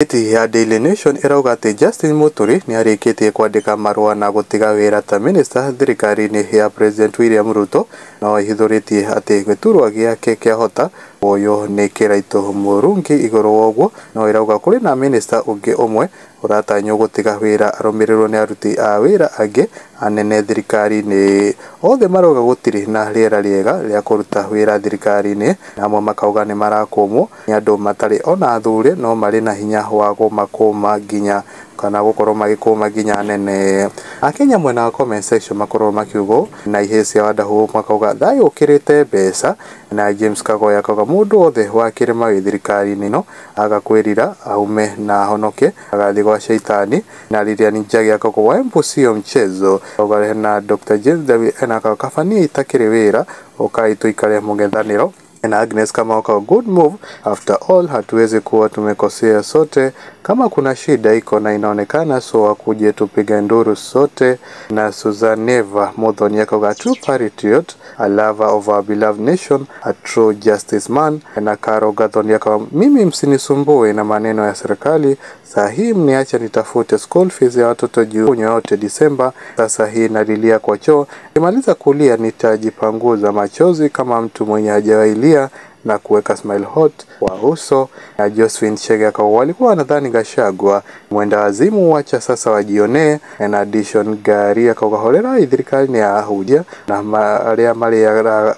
Iti ya Daily Nation irauga ati Justin Muturi ni arikitie kwandika marua na gutiga wira ta minister thirikari-ini ya President William Ruto na ihithuritie ati giturwa giake kiahota uyu ni kiraitu murungi iguru woguo no irauga kuri na minister ungi umwe uratanywo gutiga wira arumirirwo ni aruti a wira angi anene thirikari-ini othe marauga gutiri na riera riega ria kuruta wira thirikari-ini namo makauga ni marakumwo ni andu matari ona thure no mari na hinya wa gumakuma nginya kana gukorwo magikuma nginya nene. Akenya mwena wa comment section makorwo makiugo na ihesi wadahu makauga thayo ukirite mbeca na James Kagoya akauga mundu othe wakire mawi thirikari-ini no agakwirira aume na honoke agathi gwa sheitani na Lilian Njagi akauga wa mpucio mchezo akauga na Dr. James David akauga kafani itakiri wira ukaitu ikare mugethaniro na Agnes kama waka good move after all hatuwezi kuwa tumekosea sote kama kuna shida iko na inaonekana so wakuje tupige nduru sote. Na Suzaneva Muthoni akauga true patriot, a lover of our beloved nation, a true justice man. Na Karo Gathoni akauga mimi msinisumbue na maneno ya serikali, saa hii mniacha nitafute school fees ya watoto juu yote Disemba, sasa hii nalilia kwa choo, nimaliza kulia nitajipanguza machozi kama mtu mwenye hajawailia na kuweka smile hot wa uso. Na Josephine Chege akauga walikuwa wanadhani Gachagua mwenda wazimu, wacha sasa wajione. Na addition gari akauga holera thirikari ni ahudia na aria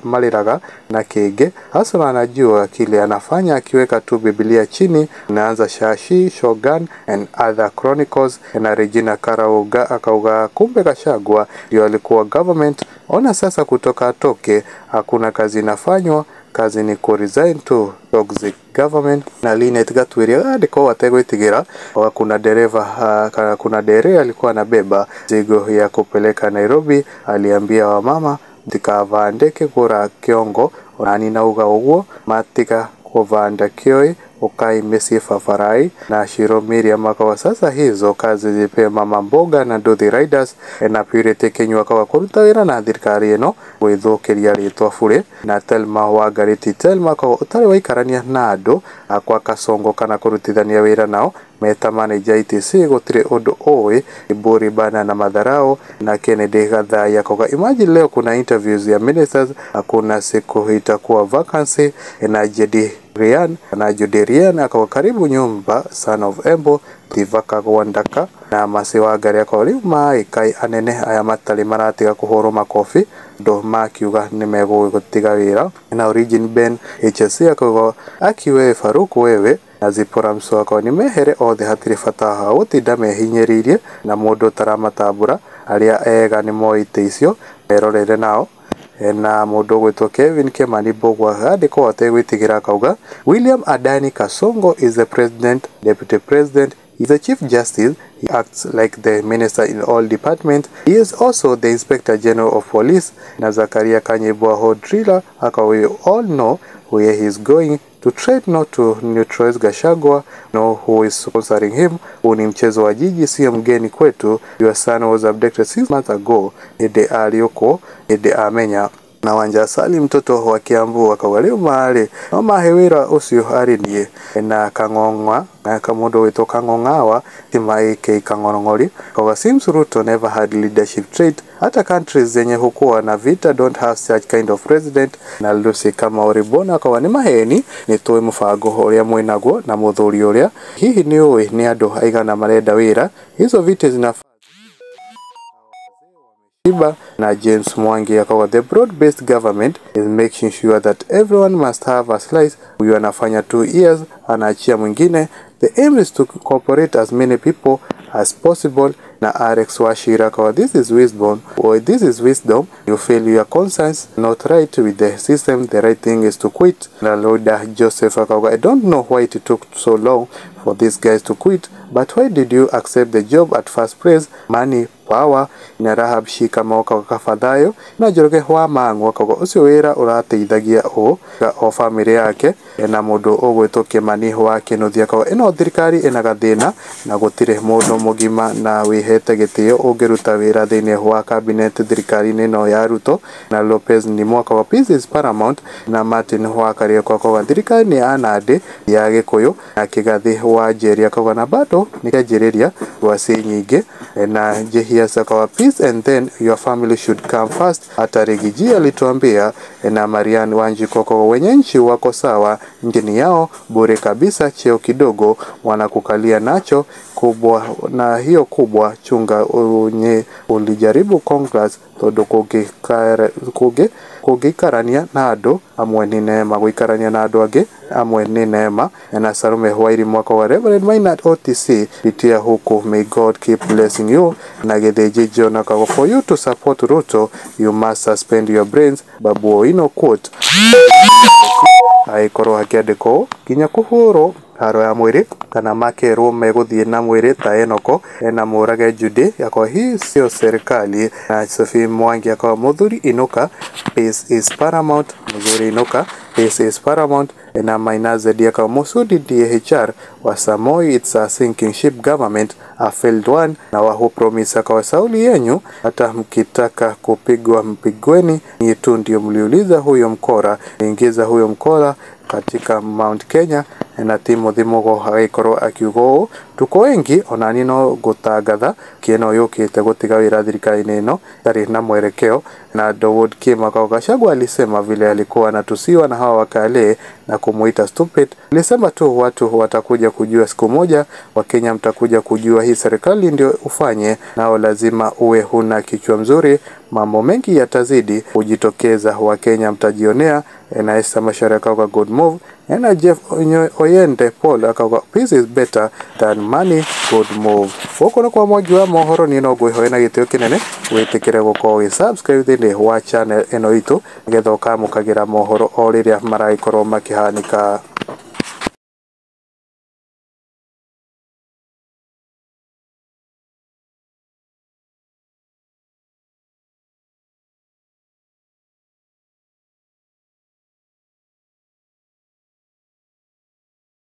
maliraga na kege hasa anajua kile anafanya akiweka tu Biblia chini. Naanza Shashi Shogun and other chronicles. Na Regina Karauga akauga kumbe Gachagua ndio alikuwa government, ona sasa kutoka atoke hakuna kazi inafanywa, kazi ni ku resign to toxic government. Na Linet Gatwiria ndiko wategwitigira kuna dereva kuna dere alikuwa anabeba zigo ya kupeleka Nairobi, aliambia wamama ndikavandeke gura kiongo nani nauga uguo matika kuvanda kioi ukai mesi fafarai. Na Shiro Miriam akawa sasa hizo kazi zipe mama mboga na Nduthi Riders na Purity Kenywa akawa kuruta wira na thirikari ino gwithukiria ritwa bure. Na Telma wa Gariti Telma akawa utari waikarania na andu akwa Kasongo kana kurutithania wira nao meta manager ITC gutire undu owe iburi bana na madharao. Na Kennedy Gathai akawa imagine leo kuna interviews ya ministers hakuna siku itakuwa vacancy. Na Jedi Rian na Juderian akawa karibu nyumba son of Embo tivaka gwandaka. Na Masiwa Gari akawa riu mai kai anene aya matari maratiga kuhoro makofi ndo makiuga nimegutiga wira. Na Origin Ben HSC akawa akiwe Faruku wewe na Zipora Mso akawa nimehere othe hatiri fataha utinda mehinyiririe na mundu taramatambura aria ega ni moite icio erorere nao. Na mundu gwitwo Kevin Kimani Bogwa ndiko ategwitigira akauga William Adani Kasongo is the president, deputy president, he is the chief justice, he acts like the minister in all departments, he is also the inspector general of police. Na Zakaria Kanyebwa Hodrila akawa we all know where he is going to try not to neutralize Gachagua, know who is sponsoring him. Uni mchezo wa jiji sio mgeni kwetu, your son was abducted 6 months ago, ede alioko ede amenya. Na Wanja Sali mtoto wa Kiambu akawaliu mahali no mahewira usio arinie. Na Kang'ong'a na kamundu wito Kang'ong'awa timaike Kang'orong'ori kwa Sims Ruto never had leadership trait. Hata countries zenye hukuwa na vita don't have such kind of president. Na Lucy kama Oribona kwa ni maheni ni tuwe mufago uria mwinaguo na muthuri uria hihi ni uwi ni andu aigana marenda wira hizo vita zinafaa. Na James Mwangi akawa the broad-based government is making sure that everyone must have a slice. Huyu anafanya 2 years anaachia mwingine. The aim is to incorporate as many people as possible. Na Alex Washira akawa this is wisdom, or this is wisdom, you feel your conscience not right with the system, the right thing is to quit. Na Loda Joseph akawa I don't know why it took so long for these guys to quit, but why did you accept the job at first place? Money, power. Na Rahab Shika mawaka kafadhayo na Njoroge wa Mang'u akawa ucio wira urateithagia o family yake. Na mundu ugwitwo Kimani wa Kinuthia akawa ino thirikari ina gathina na gutire mundu mugima na wihete gitio ungiruta wira thiini wa cabinet thirikari-ini no ya Ruto. Na Lopez ni mwaka wa peace is paramount. Na Martin wa Kariuki akawa thirikari ni anandi ya Gikuyu na Kigathi wa jeria kwa na bado nikiajiriria wasi nyingi na jehia sakawa peace and then your family should come first. Hata Rigiji alituambia na Marian Wanjiku kwa wenye nchi wako sawa ngini yao bure kabisa, cheo kidogo wanakukalia nacho kubwa, na hiyo kubwa chunga unye ulijaribu Congress todo kugikarania na ado amwe ni neema guikarania na ado age amwe ni neema na Sarume Wairi mwaka wa Reverend Maynard OTC pitia huku. May God keep blessing you na Gedeji Jona kwa for you to support Ruto you must suspend your brains. Babu Owino quote aikoro hakiandiko kinya kuhuro haro ya mwiri kana makerwo meguthie na mwiri ta Enoko na Murage Judy yakwa hii sio serikali. Na Sophie Mwangi yakwa Muthuri inuka peace is paramount. Muthuri inuka peace is paramount. Na Maina Zedi yakwa Musudi DHR wa Samoi it's a sinking ship government a failed one. Na wahu promise yakwa Sauli yenyu hata mkitaka kupigwa mpigweni ni tu ndio mliuliza huyo mkora ingiza huyo mkora katika Mount Kenya. Na Timothy Mugo hagaikorwo akiugo tuko wengi ona nino gutangatha kieno yukite gutiga wira thirikari-ini ino tari na mwerekeo. Na Dawood Kima Gachagua alisema vile alikuwa anatusiwa na hawa wakale na kumuita stupid. Alisema tu watu watakuja kujua siku moja, Wakenya mtakuja kujua hii serikali ndio ufanye, nao lazima uwe huna kichwa mzuri, mambo mengi yatazidi kujitokeza, Wakenya mtajionea. Na Esther Masharaka kwa good move. Na Jeff Oyende Paul akawa peace is better than money, good move. Woko kwa mwagi wa mohoro ni no gwihoena gitio kinene witikire gukorwo subscribe thini wa channel eno itu ngetho kamukagira mohoro o riria maraikorwo makihanika.